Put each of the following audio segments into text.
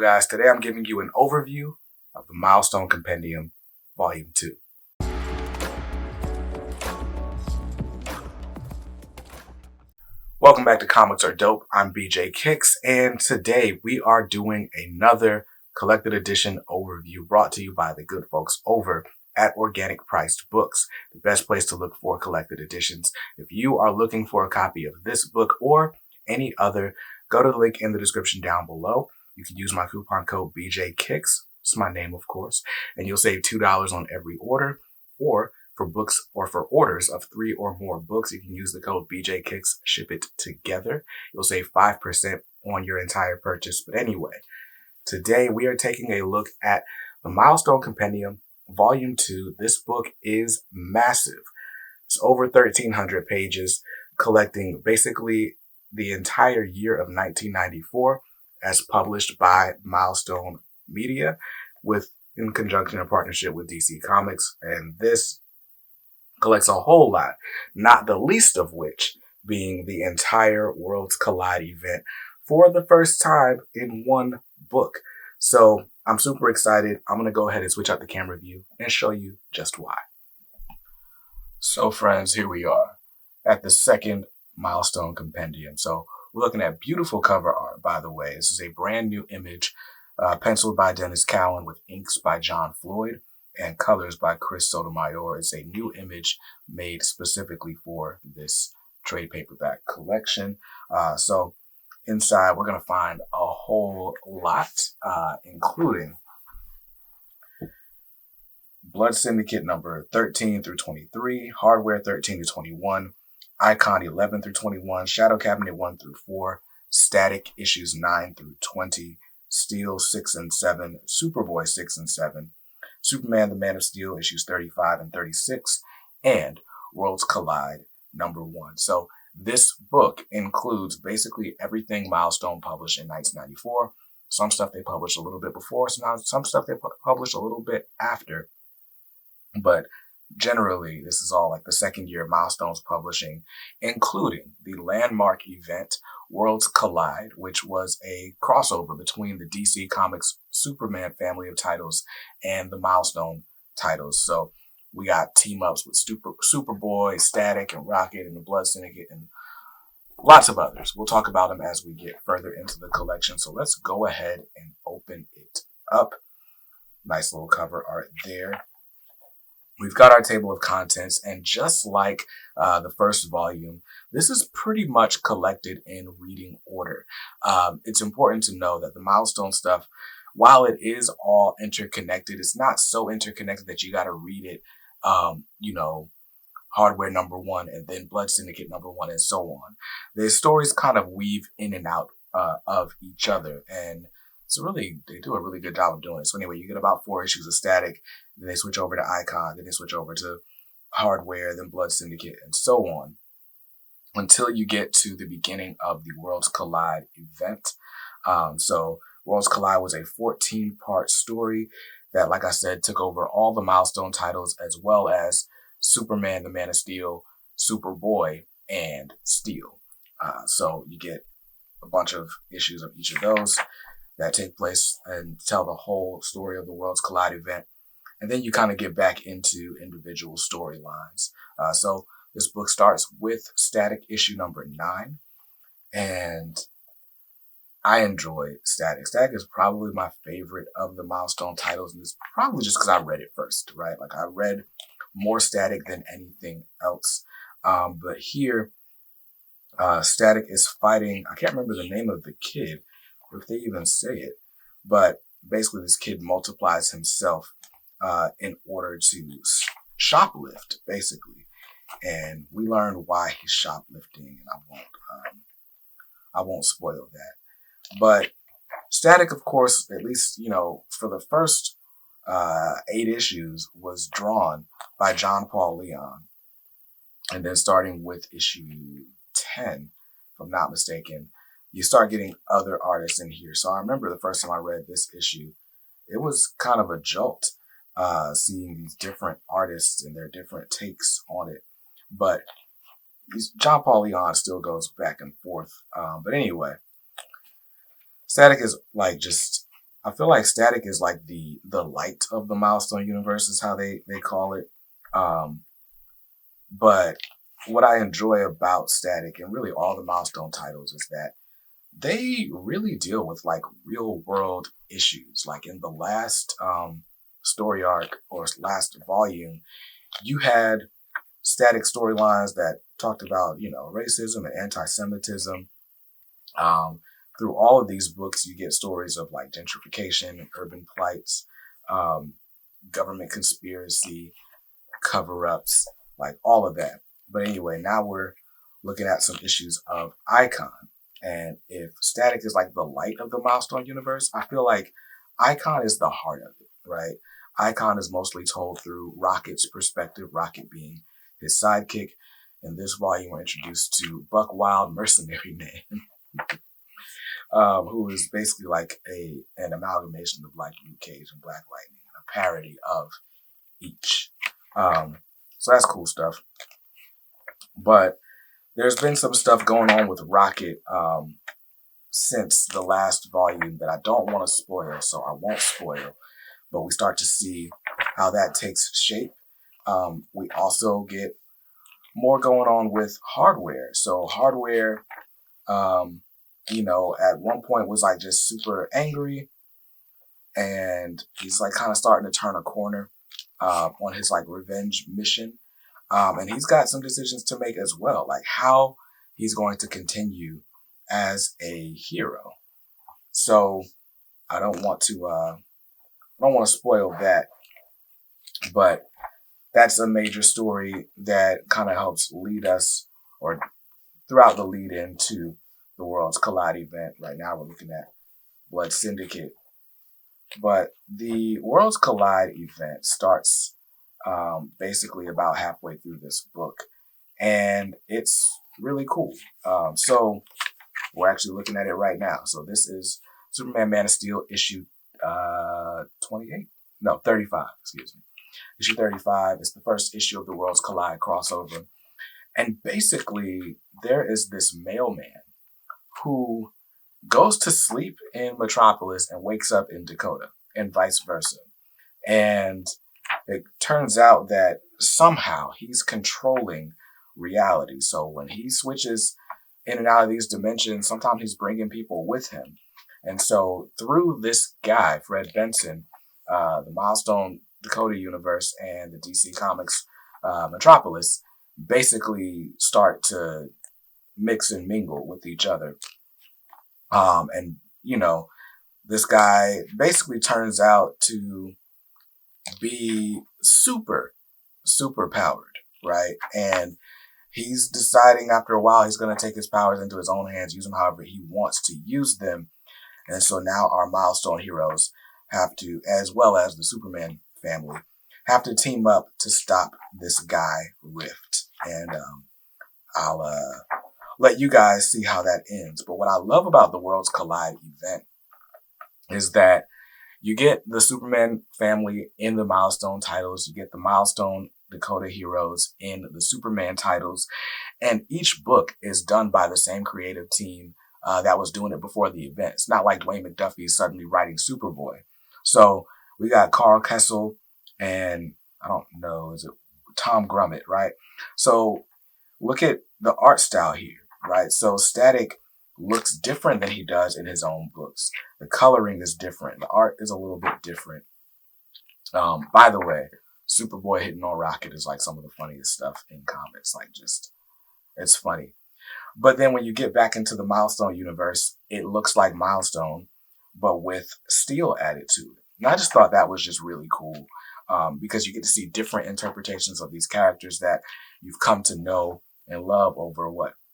guys, today I'm giving you an overview of the Milestone Compendium, Volume 2. Welcome back to Comics Are Dope. I'm BJ Kicks, and today we are doing another collected edition overview brought to you by the good folks over at Organic Priced Books, the best place to look for collected editions. If you are looking for a copy of this book or any other, go to the link in the description down below. You can use my coupon code BJKicks, it's my name of course, and you'll save $2 on every order. Or for books or for orders of 3 or more books, you can use the code BJKicks, ship it together. You'll save 5% on your entire purchase. But anyway, today we are taking a look at the Milestone Compendium, Volume 2. This book is massive. It's over 1,300 pages, collecting basically the entire year of 1994 as published by Milestone Media in conjunction and partnership with DC Comics. And this collects a whole lot, not the least of which being the entire Worlds Collide event for the first time in one book. So I'm super excited. I'm going to go ahead and switch out the camera view and show you just why. So friends, here we are at the second Milestone Compendium. So we're looking at beautiful cover art, by the way. This is a brand new image, penciled by Dennis Cowan with inks by John Floyd and colors by Chris Sotomayor. It's a new image made specifically for this trade paperback collection. So inside, we're going to find a whole lot, including Blood Syndicate number 13 through 23, Hardware 13 to 21, Icon 11 through 21, Shadow Cabinet 1 through 4, Static issues 9 through 20, Steel 6 and 7, Superboy 6 and 7, Superman the Man of Steel issues 35 and 36, and Worlds Collide number 1. So this book includes basically everything Milestone published in 1994. Some stuff they published a little bit before, some stuff they published a little bit after. But generally, this is all like the second year of Milestone's publishing, including the landmark event Worlds Collide, which was a crossover between the DC Comics Superman family of titles and the Milestone titles. So we got team-ups with Superboy, Static, and Rocket, and the Blood Syndicate, and lots of others. We'll talk about them as we get further into the collection. So let's go ahead and open it up. Nice little cover art there. We've got our table of contents, and just like the first volume, this is pretty much collected in reading order. It's important to know that the Milestone stuff, while it is all interconnected, it's not so interconnected that you got to read it, Hardware number 1 and then Blood Syndicate number 1 and so on. The stories kind of weave in and out of each other, and they do a really good job of doing it. So anyway, you get about 4 issues of Static, then they switch over to Icon, then they switch over to Hardware, then Blood Syndicate, and so on, until you get to the beginning of the Worlds Collide event. So Worlds Collide was a 14-part story that, like I said, took over all the Milestone titles, as well as Superman, the Man of Steel, Superboy, and Steel. So you get a bunch of issues of each of those that take place and tell the whole story of the Worlds Collide event. And then you kind of get back into individual storylines. So this book starts with Static issue number 9. And I enjoy Static. Static is probably my favorite of the Milestone titles. And it's probably just because I read it first, right? Like I read more Static than anything else. But here, Static is fighting, I can't remember the name of the kid, or if they even say it, but basically this kid multiplies himself in order to shoplift, basically. And we learn why he's shoplifting, and I won't spoil that. But Static, of course, at least, for the first 8 issues, was drawn by John Paul Leon. And then starting with issue 10, if I'm not mistaken, you start getting other artists in here. So I remember the first time I read this issue, it was kind of a jolt, seeing these different artists and their different takes on it. But John Paul Leon still goes back and forth. But anyway, Static is like just I feel like Static is like the light of the Milestone universe is how they call it. Um, but what I enjoy about Static and really all the Milestone titles is that they really deal with like real world issues. Like in the last story arc or last volume, you had static storylines that talked about, racism and anti-Semitism. Um, Through all of these books, you get stories of like gentrification and urban plights, um, government conspiracy, cover-ups, like all of that. But anyway, now we're looking at some issues of Icon. And if Static is like the light of the Milestone universe, I feel like Icon is the heart of it, right? Icon is mostly told through Rocket's perspective, Rocket being his sidekick. In this volume, we're introduced to Buck Wild, Mercenary Man, who is basically like an amalgamation of like Luke Cage and Black Lightning, a parody of each. So that's cool stuff. But there's been some stuff going on with Rocket since the last volume that I don't want to spoil, so I won't spoil. But we start to see how that takes shape. We also get more going on with Hardware. So Hardware, at one point was like just super angry, and he's like kind of starting to turn a corner on his like revenge mission. And he's got some decisions to make as well, like how he's going to continue as a hero. So I don't want to spoil that, but that's a major story that kind of helps lead us or throughout the lead into the Worlds Collide event. Right now we're looking at Blood Syndicate. But the Worlds Collide event starts basically about halfway through this book, and it's really cool. So we're actually looking at it right now. So this is Superman Man of Steel issue 28? No, 35, excuse me. Issue 35 is the first issue of the Worlds Collide crossover. And basically, there is this mailman who goes to sleep in Metropolis and wakes up in Dakota, and vice versa. And it turns out that somehow he's controlling reality. So when he switches in and out of these dimensions, sometimes he's bringing people with him. And so through this guy, Fred Benson, the Milestone Dakota universe and the DC Comics Metropolis basically start to mix and mingle with each other. And, this guy basically turns out to be super powered, right? And he's deciding after a while he's going to take his powers into his own hands, use them however he wants to use them. And so now our Milestone heroes have to, as well as the Superman family, have to team up to stop this guy, Rift. And I'll let you guys see how that ends. But what I love about the Worlds Collide event is that you get the Superman family in the Milestone titles. You get the Milestone Dakota heroes in the Superman titles. And each book is done by the same creative team that was doing it before the event. It's not like Dwayne McDuffie is suddenly writing Superboy. So we got Carl Kessel and I don't know, is it Tom Grummett, right? So look at the art style here, right? So Static looks different than he does in his own books. The coloring is different. The art is a little bit different. By the way, Superboy hitting on Rocket is like some of the funniest stuff in comics. Like it's funny. But then when you get back into the Milestone universe, it looks like Milestone, but with Steel added to it. And I just thought that was just really cool because you get to see different interpretations of these characters that you've come to know and love over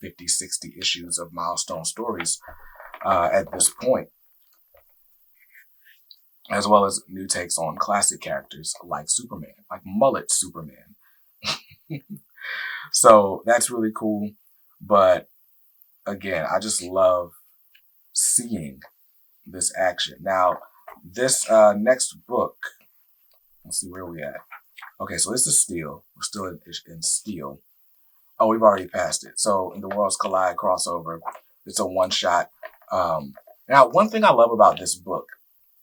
50, 60 issues of Milestone stories at this point, as well as new takes on classic characters like Superman, like Mullet Superman. So that's really cool. But again, I just love seeing this action. Now, this next book, let's see where we at. Okay, so this is Steel. We're still in Steel. Oh, we've already passed it. So in the Worlds Collide crossover, it's a one-shot. Now, one thing I love about this book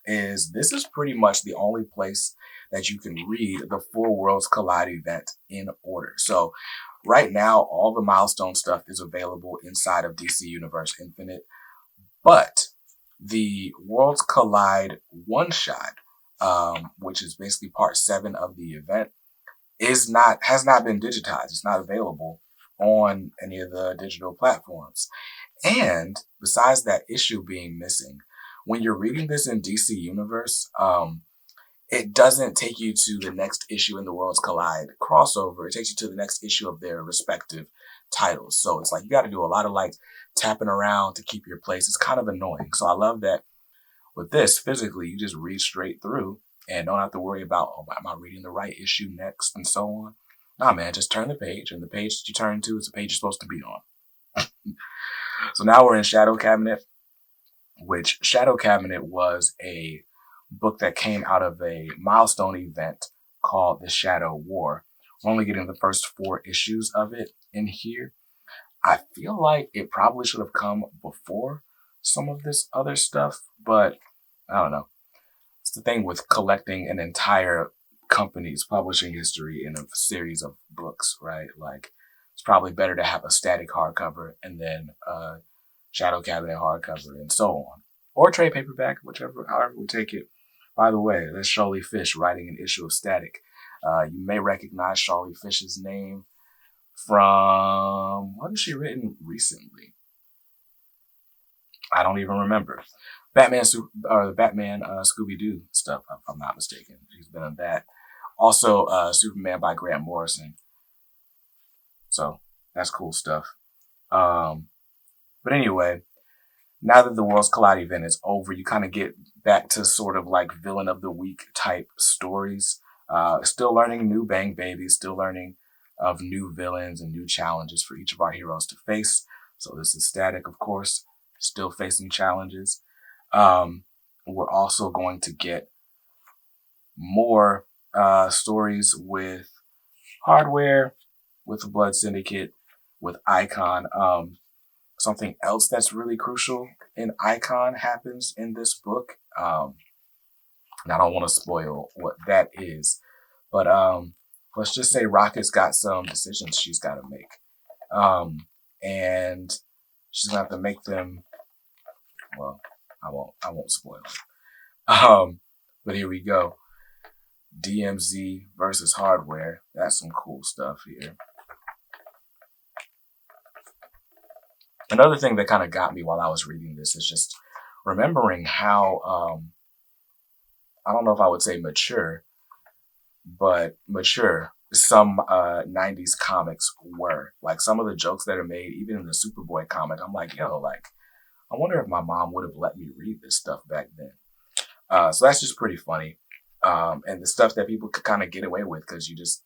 is this is pretty much the only place that you can read the full Worlds Collide event in order. So right now, all the Milestone stuff is available inside of DC Universe Infinite, but the Worlds Collide one shot, which is basically part 7 of the event, has not been digitized. It's not available on any of the digital platforms. And besides that issue being missing, when you're reading this in DC Universe, it doesn't take you to the next issue in the Worlds Collide crossover. It takes you to the next issue of their respective titles. So it's like you got to do a lot of like tapping around to keep your place. It's kind of annoying. So I love that with this physically, you just read straight through and don't have to worry about, oh, am I reading the right issue next and so on. Nah, man, just turn the page, and the page that you turn to is the page you're supposed to be on. So now we're in Shadow Cabinet, which Shadow Cabinet was a book that came out of a Milestone event called The Shadow War. We're only getting the first 4 issues of it in here. I feel like it probably should have come before some of this other stuff, but I don't know. It's the thing with collecting an entire company's publishing history in a series of books, right? Like, it's probably better to have a static hardcover and then a Shadow Cabinet hardcover and so on. Or trade paperback, however we take it. By the way, that's Charlie Fish writing an issue of Static. You may recognize Charlie Fish's name from, what has she written recently? I don't even remember. The Batman Scooby-Doo stuff, if I'm not mistaken. She's been on that. Also, Superman by Grant Morrison. So that's cool stuff. But anyway, now that the Worlds Collide event is over, you kind of get back to sort of like villain of the week type stories. Still learning new Bang Babies, still learning of new villains and new challenges for each of our heroes to face. So this is Static, of course, still facing challenges. We're also going to get more stories with Hardware, with the Blood Syndicate, with Icon. Something else that's really crucial in Icon happens in this book. And I don't want to spoil what that is, but let's just say Rocket's got some decisions she's got to make, and she's gonna have to make them. Well, I won't spoil it. But here we go. DMZ versus Hardware. That's some cool stuff here. Another thing that kind of got me while I was reading this is just remembering how, I don't know if I would say mature, but mature some 90s comics were. Like some of the jokes that are made, even in the Superboy comic, I'm like, yo, like, I wonder if my mom would have let me read this stuff back then. So that's just pretty funny. And the stuff that people could kind of get away with because you just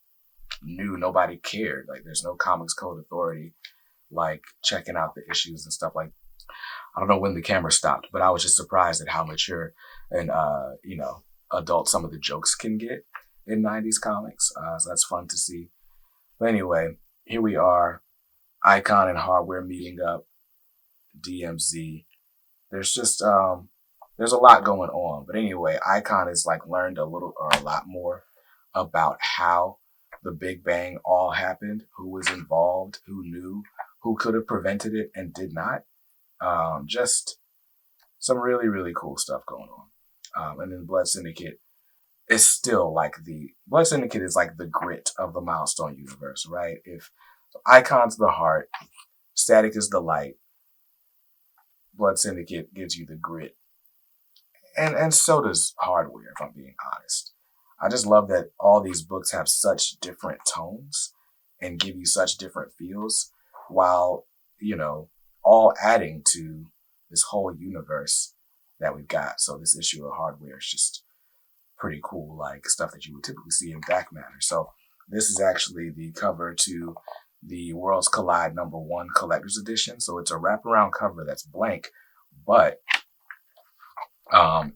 knew nobody cared. Like there's no Comics Code Authority, like checking out the issues and stuff. Like, I don't know when the camera stopped, but I was just surprised at how mature and, adult some of the jokes can get in 90s comics. So that's fun to see. But anyway, here we are. Icon and Hardware meeting up. DMZ. There's just, there's a lot going on. But anyway, Icon has like learned a lot more about how the Big Bang all happened, who was involved, who knew, who could have prevented it and did not. Just some really, really cool stuff going on. And then Blood Syndicate is still like Blood Syndicate is like the grit of the Milestone universe, right? If Icon's the heart, Static is the light, Blood Syndicate gives you the grit. And so does Hardware, if I'm being honest. I just love that all these books have such different tones and give you such different feels while, all adding to this whole universe that we've got. So this issue of Hardware is just pretty cool, like stuff that you would typically see in Back Matter. So this is actually the cover to the Worlds Collide #1 Collector's Edition. So it's a wraparound cover that's blank, but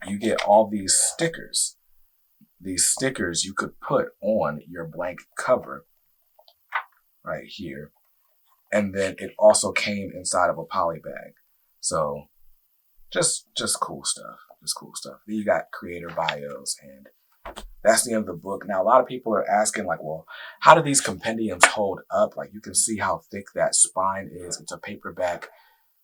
you get all these stickers. These stickers you could put on your blank cover right here. And then it also came inside of a poly bag. So just cool stuff. Just cool stuff. Then you got creator bios, and that's the end of the book. Now, a lot of people are asking, like, well, how do these compendiums hold up? Like, you can see how thick that spine is. It's a paperback.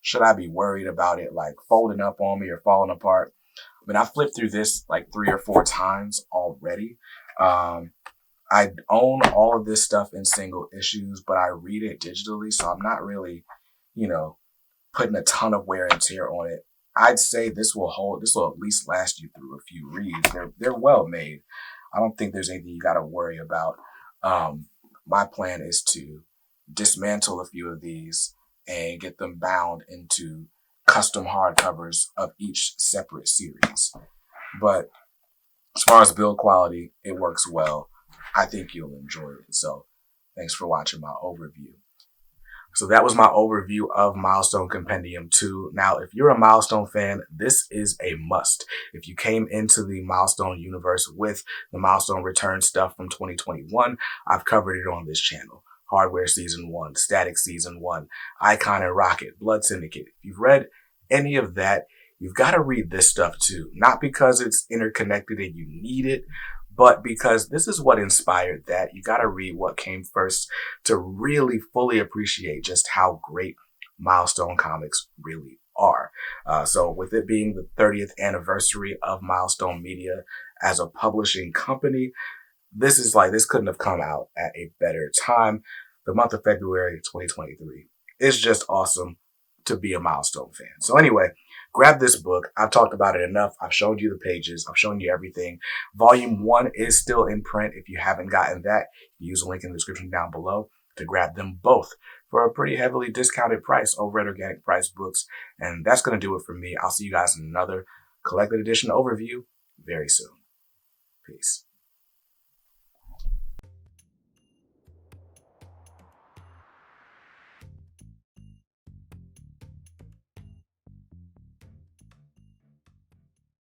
Should I be worried about it, like, folding up on me or falling apart? I mean, I flipped through this like 3 or 4 times already. I own all of this stuff in single issues, but I read it digitally, so I'm not really, you know, putting a ton of wear and tear on it. I'd say this will at least last you through a few reads. They're well made. I don't think there's anything you got to worry about. My plan is to dismantle a few of these and get them bound into custom hardcovers of each separate series. But as far as build quality, it works well. I think you'll enjoy it. So thanks for watching my overview. So that was my overview of Milestone Compendium 2. Now, if you're a Milestone fan, this is a must. If you came into the Milestone universe with the Milestone Return stuff from 2021, I've covered it on this channel. Hardware Season 1, Static Season 1, Icon and Rocket, Blood Syndicate. If you've read any of that, you've got to read this stuff too. Not because it's interconnected and you need it, but because this is what inspired that. You got to read what came first to really fully appreciate just how great Milestone comics really are. So with it being the 30th anniversary of Milestone Media as a publishing company, this couldn't have come out at a better time. The month of February 2023 is just awesome to be a Milestone fan. So anyway, grab this book. I've talked about it enough. I've shown you the pages. I've shown you everything. Volume 1 is still in print. If you haven't gotten that, use the link in the description down below to grab them both for a pretty heavily discounted price over at Organic Price Books. And that's going to do it for me. I'll see you guys in another collected edition overview very soon. Peace.